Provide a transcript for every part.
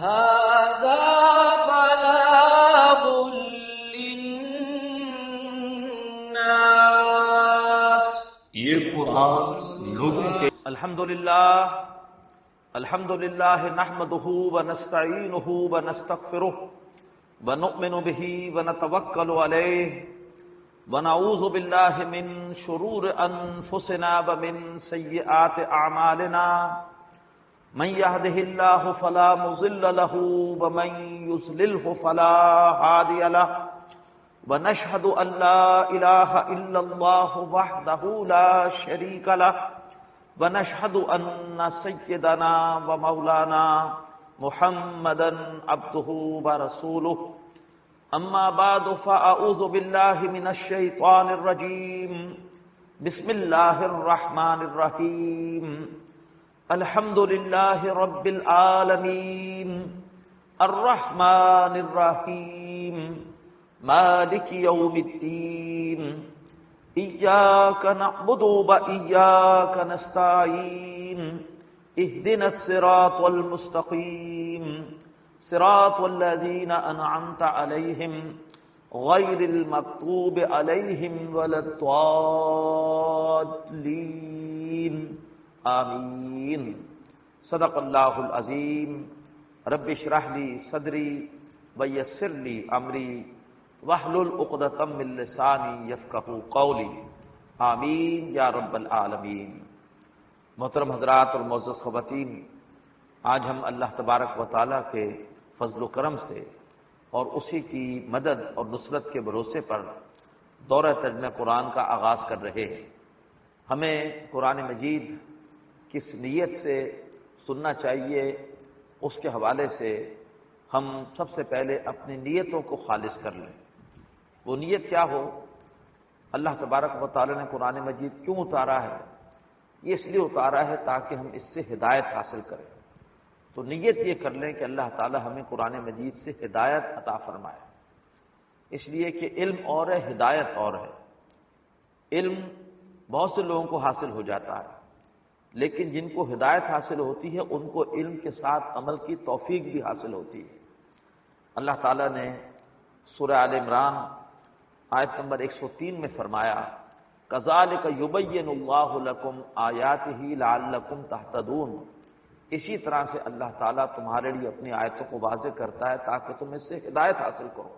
هذا بلاغ للناس. یہ قرآن لوگوں کے الحمدللہ نحمده ونستعینه ونستغفره ونؤمن به ونتوکل علیہ ونعوذ باللہ من شرور انفسنا ومن سیئات اعمالنا من يهده الله فلا مضل له ومن يضلله فلا هادي له ونشهد ان لا اله الا الله وحده لا شريك له ونشهد ان سيدنا ومولانا محمدا عبده ورسوله اما بعد فاعوذ بالله من الشيطان الرجيم بسم الله الرحمن الرحيم الحمد لله رب العالمين الرحمن الرحيم مالك يوم الدين إياك نعبد وإياك نستعين اهدنا الصراط المستقيم صراط الذين أنعمت عليهم غير المغضوب عليهم ولا الضالين آمین. صدق اللہ العظیم. رب اشرح لی صدری ویسر لی امری واحلل عقدۃ من لسانی یفقہوا قولی. آمین یا رب العالمین. محترم حضرات اور معزز خواتین، آج ہم اللہ تبارک و تعالیٰ کے فضل و کرم سے اور اسی کی مدد اور نصرت کے بھروسے پر دورہ ترجمہ قرآن کا آغاز کر رہے ہیں. ہمیں قرآن مجید کس نیت سے سننا چاہیے، اس کے حوالے سے ہم سب سے پہلے اپنی نیتوں کو خالص کر لیں. وہ نیت کیا ہو؟ اللہ تبارک و تعالی نے قرآن مجید کیوں اتارا ہے؟ یہ اس لیے اتارا ہے تاکہ ہم اس سے ہدایت حاصل کریں. تو نیت یہ کر لیں کہ اللہ تعالی ہمیں قرآن مجید سے ہدایت عطا فرمائے. اس لیے کہ علم اور ہے، ہدایت اور ہے. علم بہت سے لوگوں کو حاصل ہو جاتا ہے، لیکن جن کو ہدایت حاصل ہوتی ہے ان کو علم کے ساتھ عمل کی توفیق بھی حاصل ہوتی ہے. اللہ تعالیٰ نے سورہ آل عمران آیت نمبر 103 میں فرمایا کذالک یبین اللہ لکم آیاتہ لعلکم تہتدون. اسی طرح سے اللہ تعالیٰ تمہارے لیے اپنی آیتوں کو واضح کرتا ہے تاکہ تم اس سے ہدایت حاصل کرو.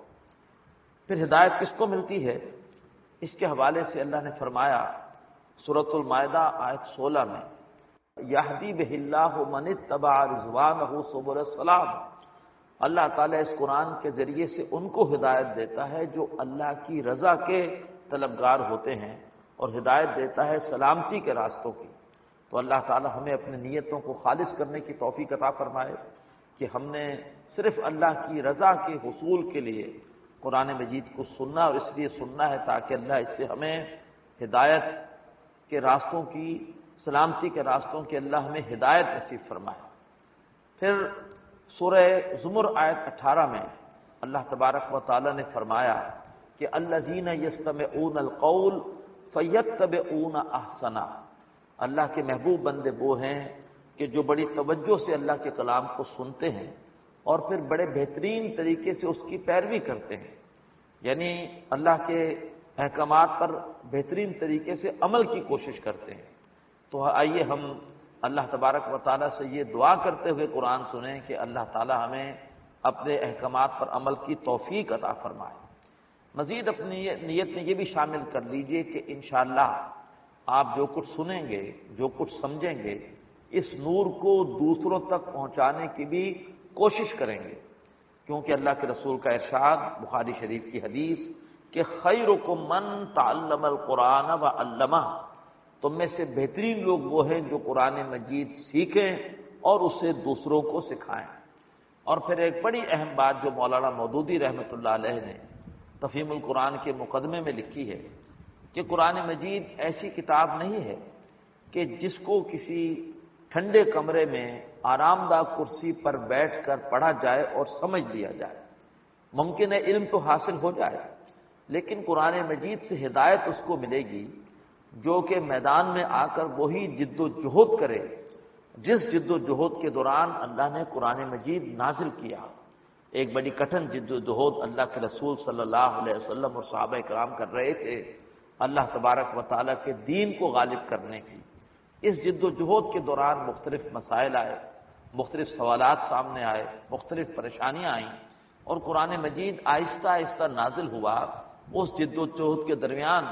پھر ہدایت کس کو ملتی ہے؟ اس کے حوالے سے اللہ نے فرمایا سورۃ المائدہ آیت 16 میں یہدی بہ اللہ من اتبع رضوانہ سبل السلام. اللہ تعالیٰ اس قرآن کے ذریعے سے ان کو ہدایت دیتا ہے جو اللہ کی رضا کے طلبگار ہوتے ہیں، اور ہدایت دیتا ہے سلامتی کے راستوں کی. تو اللہ تعالیٰ ہمیں اپنی نیتوں کو خالص کرنے کی توفیق عطا فرمائے کہ ہم نے صرف اللہ کی رضا کے حصول کے لیے قرآن مجید کو سننا، اور اس لیے سننا ہے تاکہ اللہ اس سے ہمیں ہدایت کے راستوں کی، سلامتی کے راستوں کی اللہ ہمیں ہدایت نصیب فرمائے. پھر سورہ زمر آیت 18 میں اللہ تبارک و تعالی نے فرمایا کہ الذین یستمعون القول فیتبعون احسنہ. اللہ کے محبوب بندے وہ ہیں کہ جو بڑی توجہ سے اللہ کے کلام کو سنتے ہیں اور پھر بڑے بہترین طریقے سے اس کی پیروی کرتے ہیں، یعنی اللہ کے احکامات پر بہترین طریقے سے عمل کی کوشش کرتے ہیں. تو آئیے ہم اللہ تبارک و تعالیٰ سے یہ دعا کرتے ہوئے قرآن سنیں کہ اللہ تعالیٰ ہمیں اپنے احکامات پر عمل کی توفیق عطا فرمائے. مزید اپنی نیت میں یہ بھی شامل کر لیجئے کہ انشاءاللہ آپ جو کچھ سنیں گے، جو کچھ سمجھیں گے، اس نور کو دوسروں تک پہنچانے کی بھی کوشش کریں گے، کیونکہ اللہ کے رسول کا ارشاد بخاری شریف کی حدیث کہ خیرکم من تعلم القرآن وعلمہ. تم میں سے بہترین لوگ وہ ہیں جو قرآن مجید سیکھیں اور اسے دوسروں کو سکھائیں. اور پھر ایک بڑی اہم بات جو مولانا مودودی رحمۃ اللہ علیہ نے تفہیم القرآن کے مقدمے میں لکھی ہے کہ قرآن مجید ایسی کتاب نہیں ہے کہ جس کو کسی ٹھنڈے کمرے میں آرام دہ کرسی پر بیٹھ کر پڑھا جائے اور سمجھ لیا جائے. ممکن ہے علم تو حاصل ہو جائے، لیکن قرآن مجید سے ہدایت اس کو ملے گی جو کہ میدان میں آ کر وہی جد و جہد کرے جس جد و جہد کے دوران اللہ نے قرآن مجید نازل کیا، ایک بڑی کٹھن جد و جہد اللہ کے رسول صلی اللہ علیہ وسلم اور صحابہ کرام کر رہے تھے اللہ تبارک و تعالیٰ کے دین کو غالب کرنے کی۔ اس جد و جہد کے دوران مختلف مسائل آئے، مختلف سوالات سامنے آئے، مختلف پریشانیاں آئیں، اور قرآن مجید آہستہ آہستہ نازل ہوا اس جد و جہد کے درمیان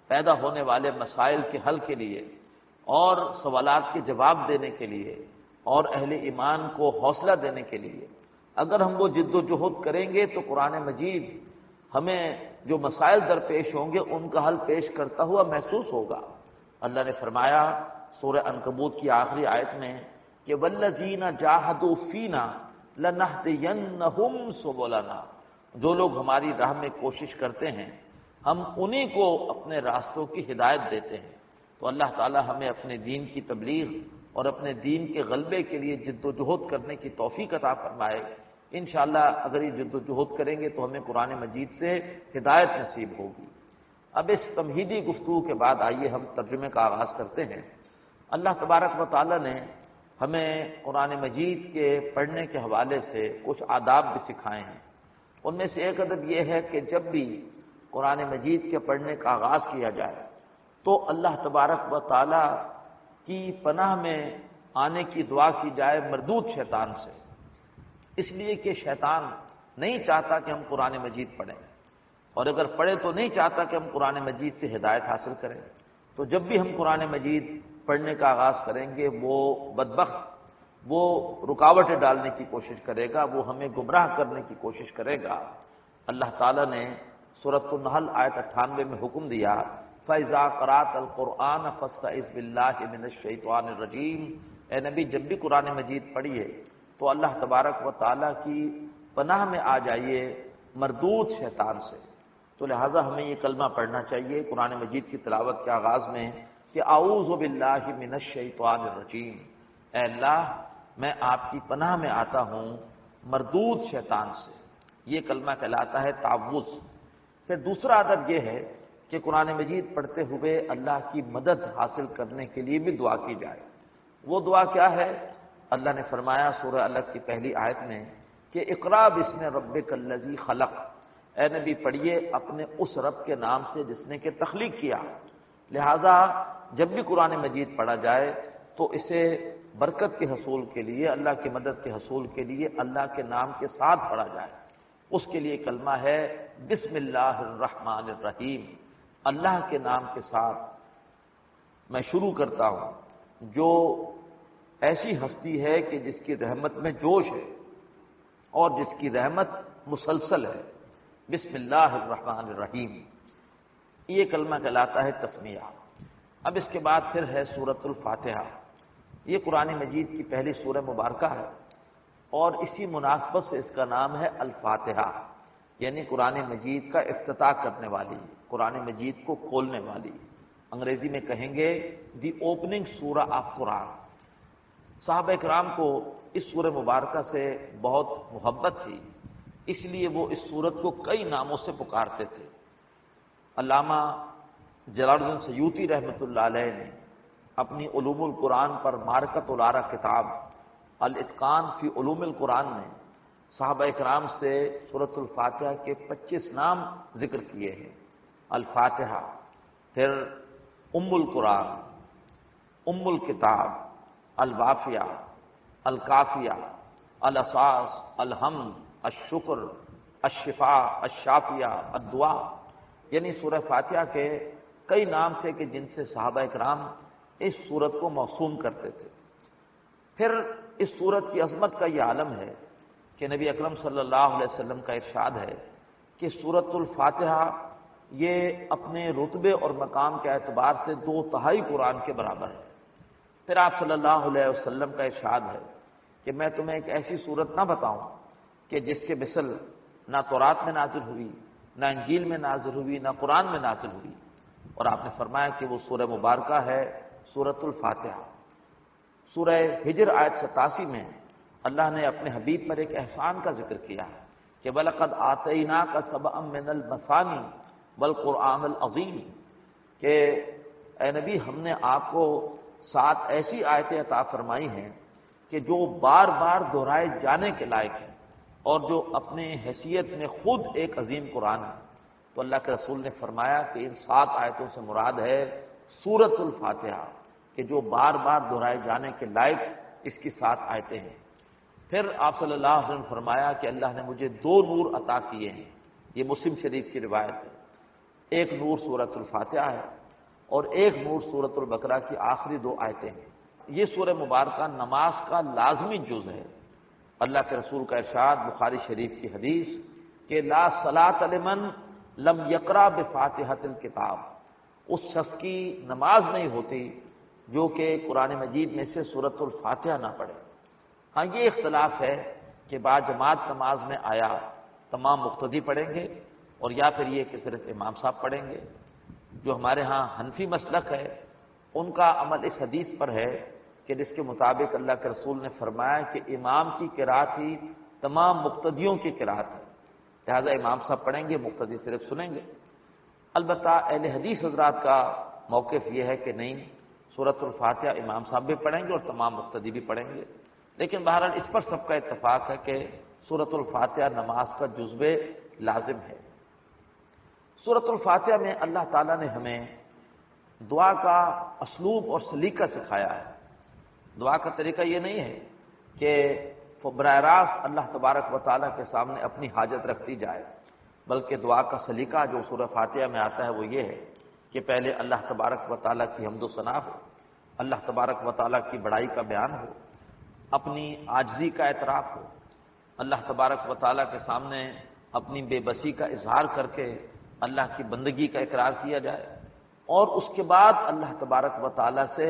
پیدا ہونے والے مسائل کے حل کے لیے اور سوالات کے جواب دینے کے لیے اور اہل ایمان کو حوصلہ دینے کے لیے۔ اگر ہم وہ جد و جہد کریں گے تو قرآن مجید ہمیں جو مسائل درپیش ہوں گے ان کا حل پیش کرتا ہوا محسوس ہوگا۔ اللہ نے فرمایا سورہ عنکبوت کی آخری آیت میں کہ والذین جاہدوا فینا لنہدینہم سبلنا، جو لوگ ہماری راہ میں کوشش کرتے ہیں ہم انہی کو اپنے راستوں کی ہدایت دیتے ہیں۔ تو اللہ تعالی ہمیں اپنے دین کی تبلیغ اور اپنے دین کے غلبے کے لیے جد و جہد کرنے کی توفیق عطا فرمائے۔ انشاءاللہ اگر یہ جد و جہد کریں گے تو ہمیں قرآن مجید سے ہدایت نصیب ہوگی۔ اب اس تمہیدی گفتگو کے بعد آئیے ہم ترجمے کا آغاز کرتے ہیں۔ اللہ تبارک و تعالی نے ہمیں قرآن مجید کے پڑھنے کے حوالے سے کچھ آداب بھی سکھائے ہیں۔ ان میں سے ایک ادب یہ ہے کہ جب بھی قرآن مجید کے پڑھنے کا آغاز کیا جائے تو اللہ تبارک و تعالی کی پناہ میں آنے کی دعا کی جائے مردود شیطان سے، اس لیے کہ شیطان نہیں چاہتا کہ ہم قرآن مجید پڑھیں، اور اگر پڑھے تو نہیں چاہتا کہ ہم قرآن مجید سے ہدایت حاصل کریں۔ تو جب بھی ہم قرآن مجید پڑھنے کا آغاز کریں گے وہ بدبخت وہ رکاوٹیں ڈالنے کی کوشش کرے گا، وہ ہمیں گمراہ کرنے کی کوشش کرے گا۔ اللہ تعالیٰ نے سورۃ النحل آیت 98 میں حکم دیا فَإِذَا قَرَأْتَ الْقُرْآنَ فَاسْتَعِذْ بِاللَّهِ مِنَ الشَّيْطَانِ الرَّجِيمِ، اے نبی جب بھی قرآن مجید پڑھیے تو اللہ تبارک و تعالیٰ کی پناہ میں آ جائیے مردود شیطان سے۔ تو لہٰذا ہمیں یہ کلمہ پڑھنا چاہیے قرآن مجید کی تلاوت کے آغاز میں کہ اعوذ باللہ من الشیطان الرجیم، اے اللہ میں آپ کی پناہ میں آتا ہوں مردود شیطان سے۔ یہ کلمہ کہلاتا ہے تعوذ۔ پھر دوسرا ادب یہ ہے کہ قرآن مجید پڑھتے ہوئے اللہ کی مدد حاصل کرنے کے لیے بھی دعا کی جائے۔ وہ دعا کیا ہے؟ اللہ نے فرمایا سورہ الگ کی پہلی آیت میں کہ اقرا بسم ربک الذی خلق، اے نبی پڑھیے اپنے اس رب کے نام سے جس نے کہ تخلیق کیا۔ لہذا جب بھی قرآن مجید پڑھا جائے تو اسے برکت کے حصول کے لیے، اللہ کی مدد کے حصول کے لیے اللہ کے نام کے ساتھ پڑھا جائے۔ اس کے لیے کلمہ ہے بسم اللہ الرحمن الرحیم، اللہ کے نام کے ساتھ میں شروع کرتا ہوں جو ایسی ہستی ہے کہ جس کی رحمت میں جوش ہے اور جس کی رحمت مسلسل ہے۔ بسم اللہ الرحمن الرحیم، یہ کلمہ کہلاتا ہے تسمیہ۔ اب اس کے بعد پھر ہے سورۃ الفاتحہ۔ یہ قرآن مجید کی پہلی سورہ مبارکہ ہے اور اسی مناسبت سے اس کا نام ہے الفاتحہ، یعنی قرآن مجید کا افتتاح کرنے والی، قرآن مجید کو کھولنے والی۔ انگریزی میں کہیں گے دی اوپننگ سورہ آف قرآن۔ صحابہ کرام کو اس سورہ مبارکہ سے بہت محبت تھی، اس لیے وہ اس سورت کو کئی ناموں سے پکارتے تھے۔ علامہ جلال الدین سیوطی رحمۃ اللہ علیہ نے اپنی علوم القرآن پر معرکۃ الآراء کتاب الاتقان فی علوم القرآن میں صحابہ کرام سے سورۃ الفاتحہ کے 25 نام ذکر کیے ہیں۔ الفاتحہ، پھر ام القرآن، ام الکتاب، الوافیہ، الکافیہ، الاساس، الحمد، الشکر، الشفاء، الشافیہ، الدعا، یعنی سورہ فاتحہ کے کئی نام تھے کہ جن سے صحابہ کرام اس سورت کو موسوم کرتے تھے۔ پھر اس سورت کی عظمت کا یہ عالم ہے کہ نبی اکرم صلی اللہ علیہ وسلم کا ارشاد ہے کہ سورۃ الفاتحہ یہ اپنے رتبے اور مقام کے اعتبار سے 2/3 قرآن کے برابر ہے۔ پھر آپ صلی اللہ علیہ وسلم کا ارشاد ہے کہ میں تمہیں ایک ایسی سورت نہ بتاؤں کہ جس کے مثل نہ تورات میں نازل ہوئی، نہ انجیل میں نازل ہوئی، نہ قرآن میں نازل ہوئی، اور آپ نے فرمایا کہ وہ سورہ مبارکہ ہے سورۃ الفاتحہ۔ سورہ ہجر آیت 87 میں اللہ نے اپنے حبیب پر ایک احسان کا ذکر کیا ہے کہ وَلَقَدْ آتَيْنَاكَ سَبْعًا مِّنَ الْمَثَانِي وَالْقُرْآنِ الْعَظِيمِ، کہ اے نبی ہم نے آپ کو 7 ایسی آیتیں عطا فرمائی ہیں کہ جو بار بار دہرائے جانے کے لائق ہیں اور جو اپنے حیثیت میں خود ایک عظیم قرآن ہے۔ تو اللہ کے رسول نے فرمایا کہ ان 7 آیتوں سے مراد ہے سورۃ الفاتحہ، کہ جو بار بار دہرائے جانے کے لائق اس کی 7 آیتیں ہیں۔ پھر آپ صلی اللہ علیہ وسلم نے فرمایا کہ اللہ نے مجھے 2 نور عطا کیے ہیں، یہ مسلم شریف کی روایت ہے۔ ایک نور سورۃ الفاتحہ ہے اور ایک نور سورۃ البقرہ کی آخری 2 آیتیں ہیں۔ یہ سورہ مبارکہ نماز کا لازمی جز ہے۔ اللہ کے رسول کا ارشاد بخاری شریف کی حدیث کہ لا صلاۃ لمن لم یقرأ بفاتحۃ الکتاب، اس شخص کی نماز نہیں ہوتی جو کہ قرآن مجید میں سے سورۃ الفاتحہ نہ پڑھے۔ ہاں یہ اختلاف ہے کہ با جماعت نماز میں آیا تمام مقتدی پڑھیں گے اور یا پھر یہ کہ صرف امام صاحب پڑھیں گے۔ جو ہمارے ہاں حنفی مسلک ہے ان کا عمل اس حدیث پر ہے کہ جس کے مطابق اللہ کے رسول نے فرمایا کہ امام کی قرات ہی تمام مقتدیوں کی قرات ہے، لہذا امام صاحب پڑھیں گے، مقتدی صرف سنیں گے۔ البتہ اہل حدیث حضرات کا موقف یہ ہے کہ نہیں، سورۃ الفاتحہ امام صاحب بھی پڑھیں گے اور تمام مقتدی بھی پڑھیں گے، لیکن بہرحال اس پر سب کا اتفاق ہے کہ سورۃ الفاتحہ نماز کا جزو لازم ہے۔ سورۃ الفاتحہ میں اللہ تعالیٰ نے ہمیں دعا کا اسلوب اور سلیقہ سکھایا ہے۔ دعا کا طریقہ یہ نہیں ہے کہ براہ راست اللہ تبارک و تعالیٰ کے سامنے اپنی حاجت رکھتی جائے، بلکہ دعا کا سلیقہ جو سورہ فاتحہ میں آتا ہے وہ یہ ہے کہ پہلے اللہ تبارک و تعالیٰ کی حمد و ثنا ہو، اللہ تبارک و تعالیٰ کی بڑائی کا بیان ہو، اپنی عاجزی کا اعتراف ہو، اللہ تبارک و تعالیٰ کے سامنے اپنی بے بسی کا اظہار کر کے اللہ کی بندگی کا اقرار کیا جائے، اور اس کے بعد اللہ تبارک و تعالیٰ سے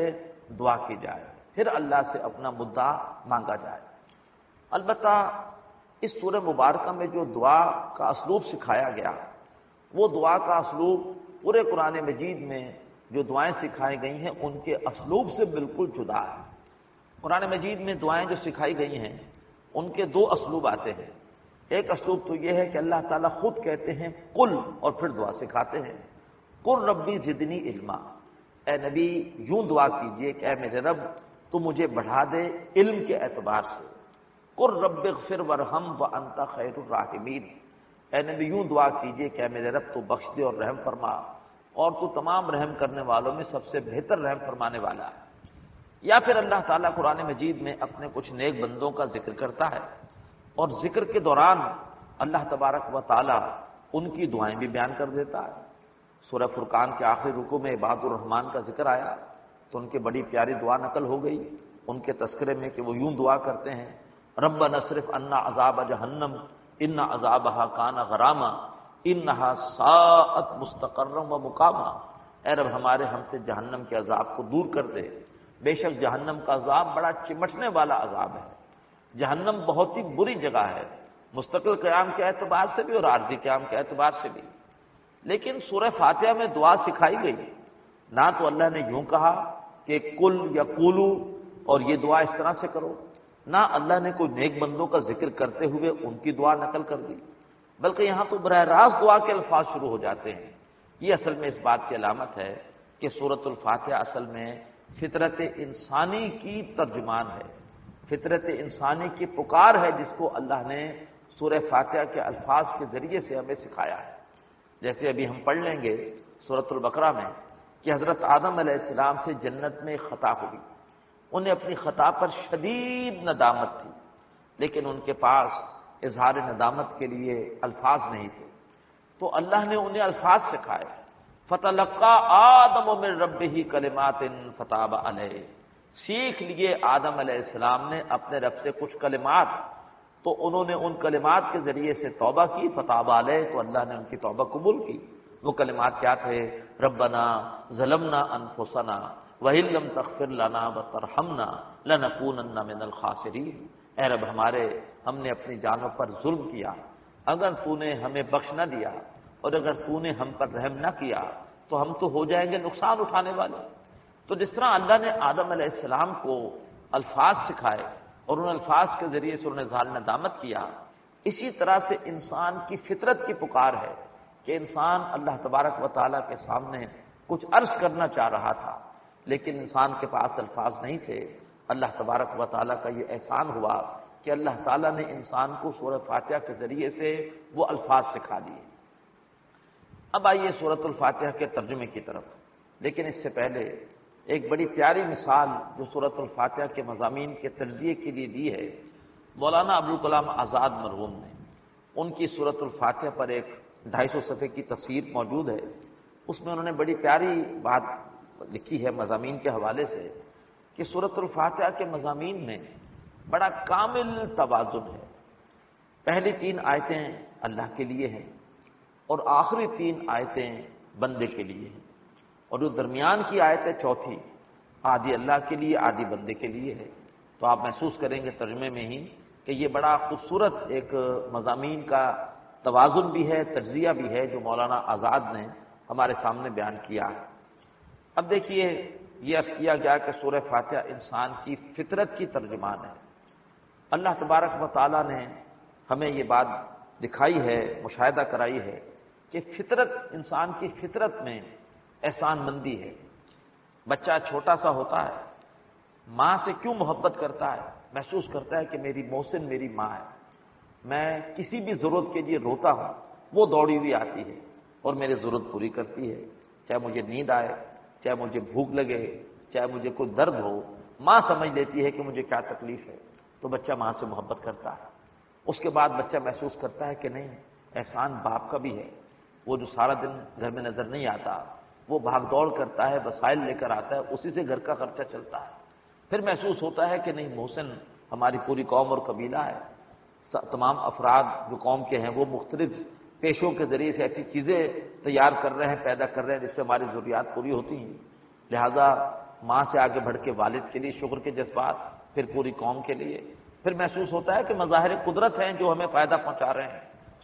دعا کی جائے، پھر اللہ سے اپنا مدعا مانگا جائے۔ البتہ اس سورہ مبارکہ میں جو دعا کا اسلوب سکھایا گیا وہ دعا کا اسلوب پورے قرآن مجید میں جو دعائیں سکھائی گئی ہیں ان کے اسلوب سے بالکل جدا ہے۔ قرآن مجید میں دعائیں جو سکھائی گئی ہیں ان کے 2 اسلوب آتے ہیں۔ ایک اسلوب تو یہ ہے کہ اللہ تعالیٰ خود کہتے ہیں قل، اور پھر دعا سکھاتے ہیں قل ربی زدنی علما، اے نبی یوں دعا کیجئے کہ اے میرے رب تو مجھے بڑھا دے علم کے اعتبار سے۔ قل رب اغفر وارحم وانت خیر الراحمین، اے نبی یوں دعا کیجئے کہ اے میرے رب تو بخش دے اور رحم فرما، اور تو تمام رحم کرنے والوں میں سب سے بہتر رحم فرمانے والا ہے۔ یا پھر اللہ تعالیٰ قرآن مجید میں اپنے کچھ نیک بندوں کا ذکر کرتا ہے اور ذکر کے دوران اللہ تبارک و تعالیٰ ان کی دعائیں بھی بیان کر دیتا ہے۔ سورہ فرقان کے آخری رکوع میں عباد الرحمن کا ذکر آیا تو ان کی بڑی پیاری دعا نقل ہو گئی ان کے تذکرے میں کہ وہ یوں دعا کرتے ہیں ربنا اصرف عنا عذاب جہنم ان عذابها کان غراما انها ساءت مستقرا و مقاما، اے رب ہمارے ہم سے جہنم کے عذاب کو دور کر دے، بے شک جہنم کا عذاب بڑا چمٹنے والا عذاب ہے۔ جہنم بہت ہی بری جگہ ہے، مستقل قیام کے اعتبار سے بھی اور عارضی قیام کے اعتبار سے بھی۔ لیکن سورہ فاتحہ میں دعا سکھائی گئی، نہ تو اللہ نے یوں کہا کہ کل یا قولو اور یہ دعا اس طرح سے کرو، نہ اللہ نے کوئی نیک بندوں کا ذکر کرتے ہوئے ان کی دعا نقل کر دی، بلکہ یہاں تو براہ راست دعا کے الفاظ شروع ہو جاتے ہیں۔ یہ اصل میں اس بات کی علامت ہے کہ سورۃ الفاتحہ اصل میں فطرت انسانی کی ترجمان ہے، فطرت انسانی کی پکار ہے جس کو اللہ نے سورہ فاتحہ کے الفاظ کے ذریعے سے ہمیں سکھایا ہے۔ جیسے ابھی ہم پڑھ لیں گے سورۃ البقرہ میں کہ حضرت آدم علیہ السلام سے جنت میں ایک خطا ہوئی، انہیں اپنی خطا پر شدید ندامت تھی، لیکن ان کے پاس اظہار ندامت کے لیے الفاظ نہیں تھے، تو اللہ نے انہیں الفاظ سکھائے۔ فتلقى آدم من ربہ کلمات فتاب علیہ، سیکھ لیے آدم علیہ السلام نے اپنے رب سے کچھ کلمات، تو انہوں نے ان کلمات کے ذریعے سے توبہ کی، فتاب علیہ، تو اللہ نے ان کی توبہ قبول کی۔ وہ کلمات کیا تھے؟ ربنا ظلمنا انفسنا وَإِن لَّمْ تَغْفِرْ لَنَا وَتَرْحَمْنَا لَنَكُونَنَّ مِنَ الْخَاسِرِينَ، اے رب ہم نے اپنی جانوں پر ظلم کیا، اگر تو نے ہمیں بخش نہ دیا اور اگر تو نے ہم پر رحم نہ کیا تو ہم تو ہو جائیں گے نقصان اٹھانے والے۔ تو جس طرح اللہ نے آدم علیہ السلام کو الفاظ سکھائے اور ان الفاظ کے ذریعے سے انہیں اظہار ندامت کیا، اسی طرح سے انسان کی فطرت کی پکار ہے کہ انسان اللہ تبارک و تعالیٰ کے سامنے کچھ عرض کرنا چاہ رہا تھا، لیکن انسان کے پاس الفاظ نہیں تھے۔ اللہ تبارک و تعالیٰ کا یہ احسان ہوا کہ اللہ تعالیٰ نے انسان کو سورۃ فاتحہ کے ذریعے سے وہ الفاظ سکھا دیے۔ اب آئیے سورۃ الفاتحہ کے ترجمے کی طرف، لیکن اس سے پہلے ایک بڑی پیاری مثال جو سورۃ الفاتحہ کے مضامین کے تجزیے کے لیے دی ہے مولانا ابوالکلام آزاد مرحوم نے۔ ان کی سورۃ الفاتحہ پر ایک 250 صفحے کی تفسیر موجود ہے، اس میں انہوں نے بڑی پیاری بات لکھی ہے مضامین کے حوالے سے کہ سورۃ الفاتحہ کے مضامین میں بڑا کامل توازن ہے۔ پہلی 3 آیتیں اللہ کے لیے ہیں اور آخری 3 آیتیں بندے کے لیے ہیں، اور جو درمیان کی آیت ہے چوتھی، آدھی اللہ کے لیے آدھی بندے کے لیے ہے۔ تو آپ محسوس کریں گے ترجمے میں ہی کہ یہ بڑا خوبصورت ایک مضامین کا توازن بھی ہے، تجزیہ بھی ہے جو مولانا آزاد نے ہمارے سامنے بیان کیا ہے۔ اب دیکھیے یہ عرض کیا گیا کہ سورہ فاتحہ انسان کی فطرت کی ترجمان ہے۔ اللہ تبارک و تعالیٰ نے ہمیں یہ بات دکھائی ہے، مشاہدہ کرائی ہے کہ فطرت، انسان کی فطرت میں احسان مندی ہے۔ بچہ چھوٹا سا ہوتا ہے، ماں سے کیوں محبت کرتا ہے؟ محسوس کرتا ہے کہ میری محسن میری ماں ہے، میں کسی بھی ضرورت کے لیے روتا ہوں وہ دوڑی ہوئی آتی ہے اور میری ضرورت پوری کرتی ہے، چاہے مجھے نیند آئے، چاہے مجھے بھوک لگے، چاہے مجھے کوئی درد ہو، ماں سمجھ لیتی ہے کہ مجھے کیا تکلیف ہے، تو بچہ ماں سے محبت کرتا ہے۔ اس کے بعد بچہ محسوس کرتا ہے کہ نہیں، احسان باپ کا بھی ہے، وہ جو سارا دن گھر میں نظر نہیں آتا، وہ بھاگ دوڑ کرتا ہے، وسائل لے کر آتا ہے، اسی سے گھر کا خرچہ چلتا ہے۔ پھر محسوس ہوتا ہے کہ نہیں، محسن ہماری پوری قوم اور قبیلہ ہے، تمام افراد جو قوم کے ہیں وہ مختلف پیشوں کے ذریعے سے ایسی چیزیں تیار کر رہے ہیں، پیدا کر رہے ہیں جس سے ہماری ضروریات پوری ہوتی ہیں، لہذا ماں سے آگے بڑھ کے والد کے لیے شکر کے جذبات، پھر پوری قوم کے لیے۔ پھر محسوس ہوتا ہے کہ مظاہر قدرت ہیں جو ہمیں فائدہ پہنچا رہے ہیں،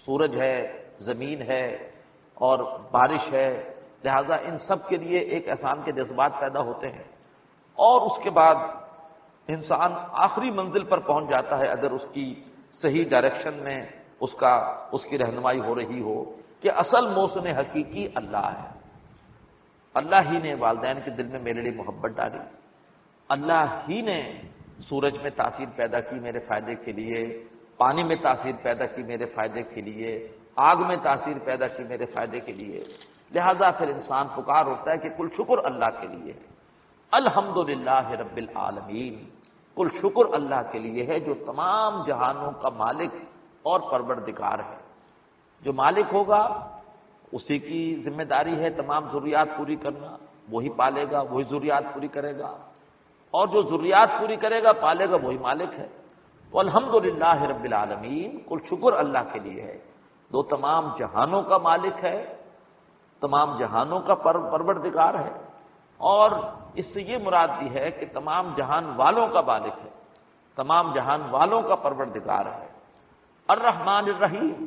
سورج ہے، زمین ہے اور بارش ہے، لہذا ان سب کے لیے ایک احسان کے جذبات پیدا ہوتے ہیں۔ اور اس کے بعد انسان آخری منزل پر پہنچ جاتا ہے اگر اس کی صحیح ڈائریکشن میں اس کی رہنمائی ہو رہی ہو کہ اصل محسن حقیقی اللہ ہے۔ اللہ ہی نے والدین کے دل میں میرے لیے محبت ڈالی، اللہ ہی نے سورج میں تاثیر پیدا کی میرے فائدے کے لیے، پانی میں تاثیر پیدا کی میرے فائدے کے لیے، آگ میں تاثیر پیدا کی میرے فائدے کے لیے، لہذا پھر انسان پکار اٹھتا ہے کہ کل شکر اللہ کے لیے ہے۔ الحمدللہ رب العالمین، کل شکر اللہ کے لیے ہے جو تمام جہانوں کا مالک اور پروردگار ہے۔ جو مالک ہوگا اسی کی ذمہ داری ہے تمام ضروریات پوری کرنا، وہی پالے گا، وہی ضروریات پوری کرے گا، اور جو ضروریات پوری کرے گا پالے گا وہی مالک ہے۔ تو الحمدللہ رب العالمین، کل شکر اللہ کے لیے ہے جو تمام جہانوں کا مالک ہے، تمام جہانوں کا پروردگار ہے، اور اس سے یہ مراد بھی ہے کہ تمام جہان والوں کا مالک ہے، تمام جہان والوں کا پروردگار ہے۔ الرحمن الرحیم،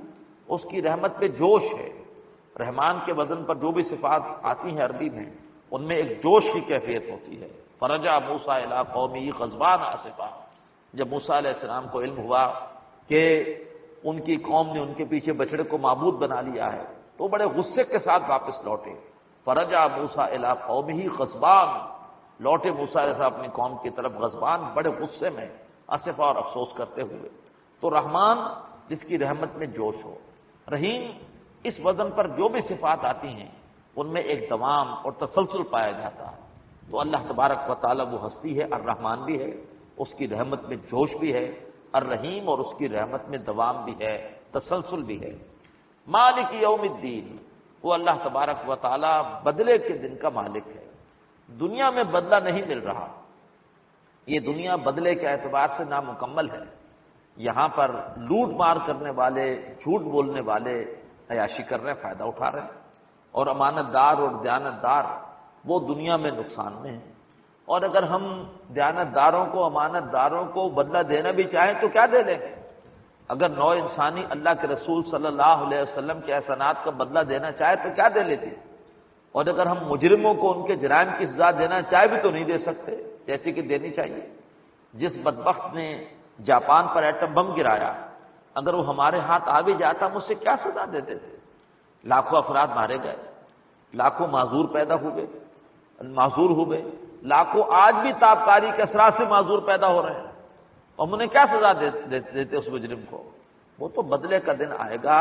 اس کی رحمت پہ جوش ہے۔ رحمان کے وزن پر جو بھی صفات آتی ہیں عربی میں، ان میں ایک جوش کی کیفیت ہوتی ہے۔ فرجع موسیٰ الی قومہ غضبان آسفا، جب موسیٰ علیہ السلام کو علم ہوا کہ ان کی قوم نے ان کے پیچھے بچڑے کو معبود بنا لیا ہے تو بڑے غصے کے ساتھ واپس لوٹے۔ فرجع موسیٰ الی قومہ غضبان، لوٹے موسیٰ علیہ السلام اپنی قوم کی طرف غضبان، بڑے غصے میں، اسفا اور افسوس کرتے ہوئے۔ تو رحمان جس کی رحمت میں جوش ہو، رحیم اس وزن پر جو بھی صفات آتی ہیں ان میں ایک دوام اور تسلسل پایا جاتا ہے۔ تو اللہ تبارک و تعالیٰ وہ ہستی ہے، الرحمن بھی ہے، اس کی رحمت میں جوش بھی ہے، الرحیم اور اس کی رحمت میں دوام بھی ہے، تسلسل بھی ہے۔ مالک یوم الدین، وہ اللہ تبارک و تعالیٰ بدلے کے دن کا مالک ہے۔ دنیا میں بدلہ نہیں مل رہا، یہ دنیا بدلے کے اعتبار سے نامکمل ہے۔ یہاں پر لوٹ مار کرنے والے، جھوٹ بولنے والے عیاشی کر رہے ہیں، فائدہ اٹھا رہے ہیں، اور امانت دار اور دیانت دار وہ دنیا میں نقصان میں ہیں۔ اور اگر ہم دیانت داروں کو، امانت داروں کو بدلہ دینا بھی چاہیں تو کیا دے لیں گے؟ اگر نوع انسانی اللہ کے رسول صلی اللہ علیہ وسلم کے احسانات کا بدلہ دینا چاہے تو کیا دے لیتے؟ اور اگر ہم مجرموں کو ان کے جرائم کی سزا دینا چاہے بھی تو نہیں دے سکتے جیسے کہ دینی چاہیے۔ جس بدبخت نے جاپان پر ایٹم بم گرایا، اگر وہ ہمارے ہاتھ آ بھی جاتا ہم اس سے کیا سزا دیتے تھے؟ لاکھوں افراد مارے گئے، لاکھوں معذور پیدا ہوئے، معذور ہوئے، لاکھوں آج بھی تابکاری کے اثرات سے معذور پیدا ہو رہے ہیں، ہم انہیں کیا سزا دیتے اس مجرم کو؟ وہ تو بدلے کا دن آئے گا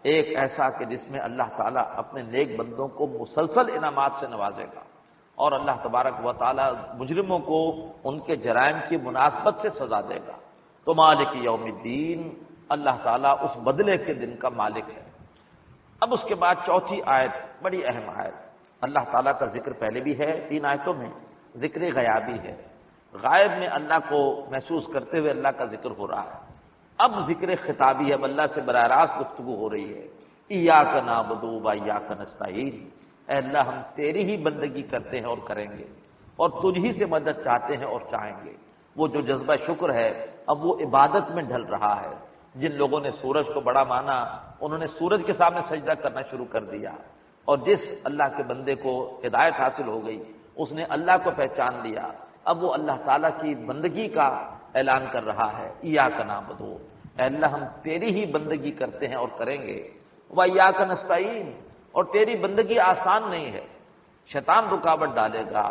ایک ایسا کہ جس میں اللہ تعالیٰ اپنے نیک بندوں کو مسلسل انعامات سے نوازے گا، اور اللہ تبارک و تعالیٰ مجرموں کو ان کے جرائم کی مناسبت سے سزا دے گا۔ تو مالک یوم الدین، اللہ تعالیٰ اس بدلے کے دن کا مالک ہے۔ اب اس کے بعد چوتھی آیت بڑی اہم آیت، اللہ تعالیٰ کا ذکر پہلے بھی ہے 3 آیتوں میں، ذکر غیابی ہے، غائب میں اللہ کو محسوس کرتے ہوئے اللہ کا ذکر ہو رہا ہے۔ اب ذکر خطابی ہے، اب اللہ سے براہ راست گفتگو ہو رہی ہے، ایاک نعبد و ایاک نستعین، اے اللہ ہم تیری ہی بندگی کرتے ہیں اور کریں گے، اور تجھ ہی سے مدد چاہتے ہیں اور چاہیں گے۔ وہ جو جذبہ شکر ہے اب وہ عبادت میں ڈھل رہا ہے۔ جن لوگوں نے سورج کو بڑا مانا انہوں نے سورج کے سامنے سجدہ کرنا شروع کر دیا، اور جس اللہ کے بندے کو ہدایت حاصل ہو گئی اس نے اللہ کو پہچان لیا، اب وہ اللہ تعالیٰ کی بندگی کا اعلان کر رہا ہے، ایاک نعبد، اے اللہ ہم تیری ہی بندگی کرتے ہیں اور کریں گے، و ایاک نستعین، اور تیری بندگی آسان نہیں ہے، شیطان رکاوٹ ڈالے گا،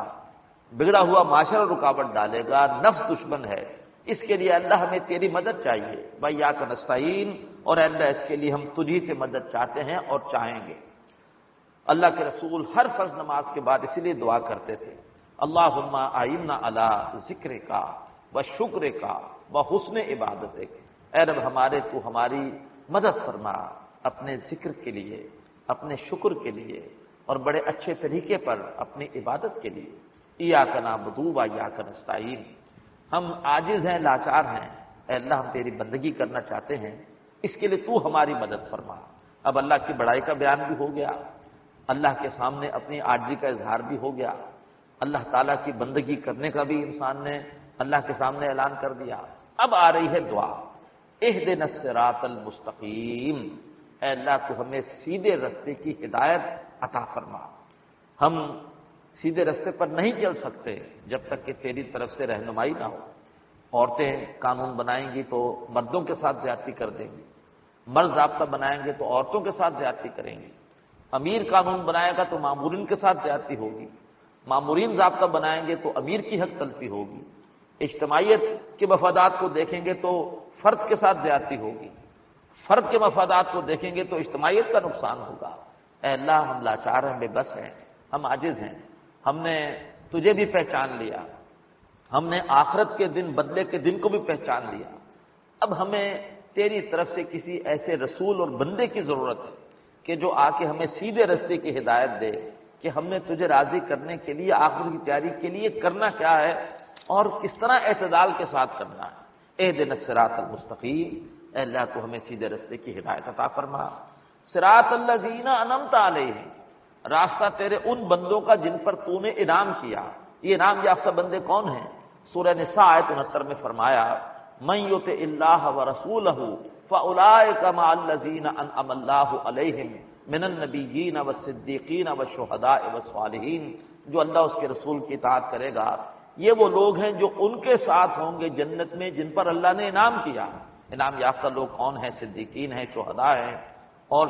بگڑا ہوا معاشرہ رکاوٹ ڈالے گا، نفس دشمن ہے، اس کے لیے اللہ ہمیں تیری مدد چاہیے، و ایاک نستعین، اور اے اللہ اس کے لیے ہم تجھی سے مدد چاہتے ہیں اور چاہیں گے۔ اللہ کے رسول ہر فرض نماز کے بعد اسی لیے دعا کرتے تھے، اللہم اعنا علی ذکرک و شکرک و حسن عبادتک، اے رب تو ہماری مدد فرما اپنے ذکر کے لیے، اپنے شکر کے لیے، اور بڑے اچھے طریقے پر اپنی عبادت کے لیے۔ ایاک نعبد و ایاک نستعین، ہم عاجز ہیں، لاچار ہیں، اے اللہ ہم تیری بندگی کرنا چاہتے ہیں، اس کے لیے تو ہماری مدد فرما۔ اب اللہ کی بڑائی کا بیان بھی ہو گیا، اللہ کے سامنے اپنی عاجزی کا اظہار بھی ہو گیا، اللہ تعالیٰ کی بندگی کرنے کا بھی انسان نے اللہ کے سامنے اعلان کر دیا۔ اب آ رہی ہے دعا، اہدنا الصراط المستقیم، اے اللہ تو ہمیں سیدھے رستے کی ہدایت عطا فرما۔ ہم سیدھے رستے پر نہیں چل سکتے جب تک کہ تیری طرف سے رہنمائی نہ ہو۔ عورتیں قانون بنائیں گی تو مردوں کے ساتھ زیادتی کر دیں گی، مرد ضابطہ بنائیں گے تو عورتوں کے ساتھ زیادتی کریں گی، امیر قانون بنائے گا تو مامورین کے ساتھ زیادتی ہوگی، مامورین ضابطہ بنائیں گے تو امیر کی حق تلفی ہوگی، اجتماعیت کے مفادات کو دیکھیں گے تو فرد کے ساتھ زیادتی ہوگی، فرد کے مفادات کو دیکھیں گے تو اجتماعیت کا نقصان ہوگا۔ اے اللہ ہم لاچار ہیں، بے بس ہیں، ہم عاجز ہیں، ہم نے تجھے بھی پہچان لیا، ہم نے آخرت کے دن، بدلے کے دن کو بھی پہچان لیا، اب ہمیں تیری طرف سے کسی ایسے رسول اور بندے کی ضرورت ہے کہ جو آ کے ہمیں سیدھے رستے کی ہدایت دے کہ ہم نے تجھے راضی کرنے کے لیے آخرت کی تیاری کے لیے کرنا کیا ہے اور کس طرح اعتدال کے ساتھ کرنا ہے۔ اہدنا الصراط المستقیم، اے اللہ تو ہمیں سیدھے رستے کی ہدایت عطا فرما۔ صراط الذین انعمت علیہم، راستہ تیرے ان بندوں کا جن پر تو نے انعام کیا۔ یہ انعام یافتہ بندے کون ہیں؟ سورہ نساء آیت 69 میں فرمایا، من یطع اللہ ورسولہ فاولئک مع الذین انعم اللہ علیہم من النبیین والصدیقین والشہداء والصالحین، جو اللہ اس کے رسول کی اطاعت کرے گا یہ وہ لوگ ہیں جو ان کے ساتھ ہوں گے جنت میں جن پر اللہ نے انعام کیا۔ انعام یافتہ لوگ کون ہیں؟ صدیقین ہیں، شہداء ہیں، اور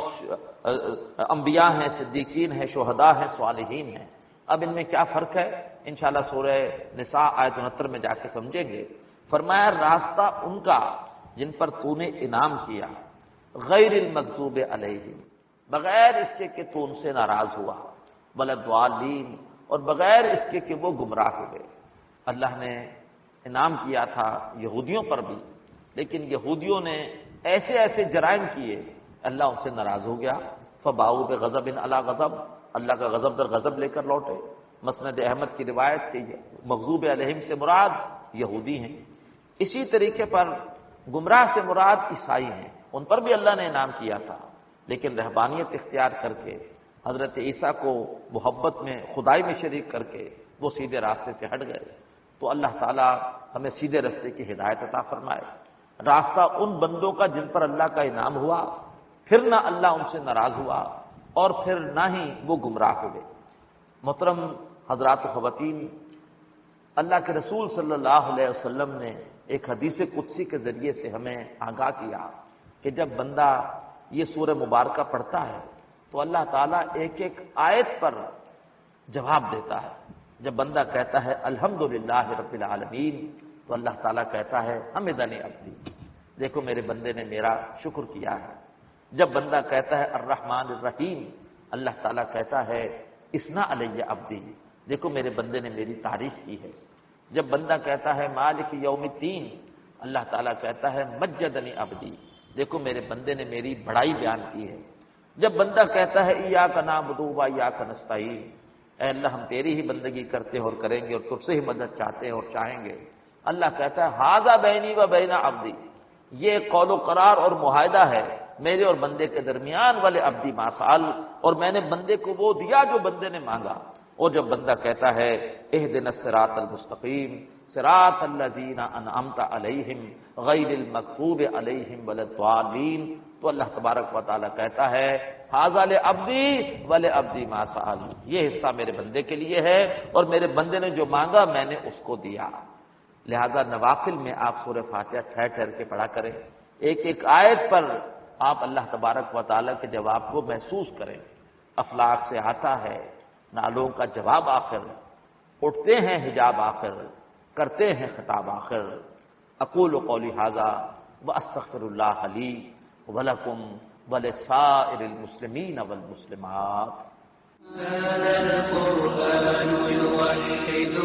انبیاء ہیں، صدیقین ہیں، شہداء ہیں، صالحین ہیں۔ اب ان میں کیا فرق ہے؟ انشاءاللہ سورہ نساء آیت 69 میں جا کے سمجھیں گے۔ فرمایا راستہ ان کا جن پر تو نے انعام کیا، غیر المغضوب علیہم، بغیر اس کے کہ تو ان سے ناراض ہوا، ولا الضالین، اور بغیر اس کے کہ وہ گمراہ ہوئے۔ اللہ نے انعام کیا تھا یہودیوں پر بھی، لیکن یہودیوں نے ایسے ایسے جرائم کیے، اللہ ان سے ناراض ہو گیا، فباؤ بغضب علی غضب، اللہ کا غضب در غضب لے کر لوٹے۔ مسند احمد کی روایت کے مغضوب علیہم سے مراد یہودی ہیں۔ اسی طریقے پر گمراہ سے مراد عیسائی ہیں، ان پر بھی اللہ نے انعام کیا تھا، لیکن رہبانیت اختیار کر کے حضرت عیسیٰ کو محبت میں خدائی میں شریک کر کے وہ سیدھے راستے سے ہٹ گئے۔ تو اللہ تعالیٰ ہمیں سیدھے راستے کی ہدایت عطا فرمائے۔ راستہ ان بندوں کا جن پر اللہ کا انعام ہوا، پھر نہ اللہ ان سے ناراض ہوا اور پھر نہ ہی وہ گمراہ ہوئے۔ محترم حضرات و خواتین، اللہ کے رسول صلی اللہ علیہ وسلم نے ایک حدیث قدسی کے ذریعے سے ہمیں آگاہ کیا کہ جب بندہ یہ سورہ مبارکہ پڑھتا ہے تو اللہ تعالیٰ ایک ایک آیت پر جواب دیتا ہے۔ جب بندہ کہتا ہے الحمدللہ رب العالمین تو اللہ تعالیٰ کہتا ہے حمدنی عبدی، دیکھو میرے بندے نے میرا شکر کیا ہے۔ جب بندہ کہتا ہے الرحمن الرحیم، اللہ تعالیٰ کہتا ہے اثنا علیہ عبدی، دیکھو میرے بندے نے میری تعریف کی ہے۔ جب بندہ کہتا ہے مالک یوم الدین، اللہ تعالیٰ کہتا ہے مجدنی عبدی، دیکھو میرے بندے نے میری بڑائی بیان کی ہے۔ جب بندہ کہتا ہے ایاک نعبد و ایاک نستعین، اے اللہ ہم تیری ہی بندگی کرتے اور کریں گے اور تجھ سے ہی مدد چاہتے ہیں اور چاہیں گے، اللہ کہتا ہے ھذا بینی و بین عبدی، یہ قول و قرار اور معاہدہ ہے میرے اور بندے کے درمیان، والے عبدی ما سأل، اور میں نے بندے کو وہ دیا جو بندے نے مانگا۔ اور جب بندہ کہتا ہے اہدنا الصراط المستقیم صراط الذین انعمت علیہم غیر المغضوب علیہم ولا الضالین، تو اللہ تبارک و تعالیٰ کہتا ہے ھذا لعبدی ولعبدی ما سأل، یہ حصہ میرے بندے کے لیے ہے اور میرے بندے نے جو مانگا میں نے اس کو دیا۔ لہذا نوافل میں آپ سورہ فاتحہ ٹھہر ٹھہر کے پڑھا کریں، ایک ایک آیت پر آپ اللہ تبارک و تعالیٰ کے جواب کو محسوس کریں۔ افلاک سے آتا ہے نالوں کا جواب آخر، اٹھتے ہیں حجاب آخر، کرتے ہیں خطاب آخر۔ اقول قولی ھذا واستغفر اللہ لی ولکم ولسائر المسلمین والمسلمات۔ هذا القرآن يوحد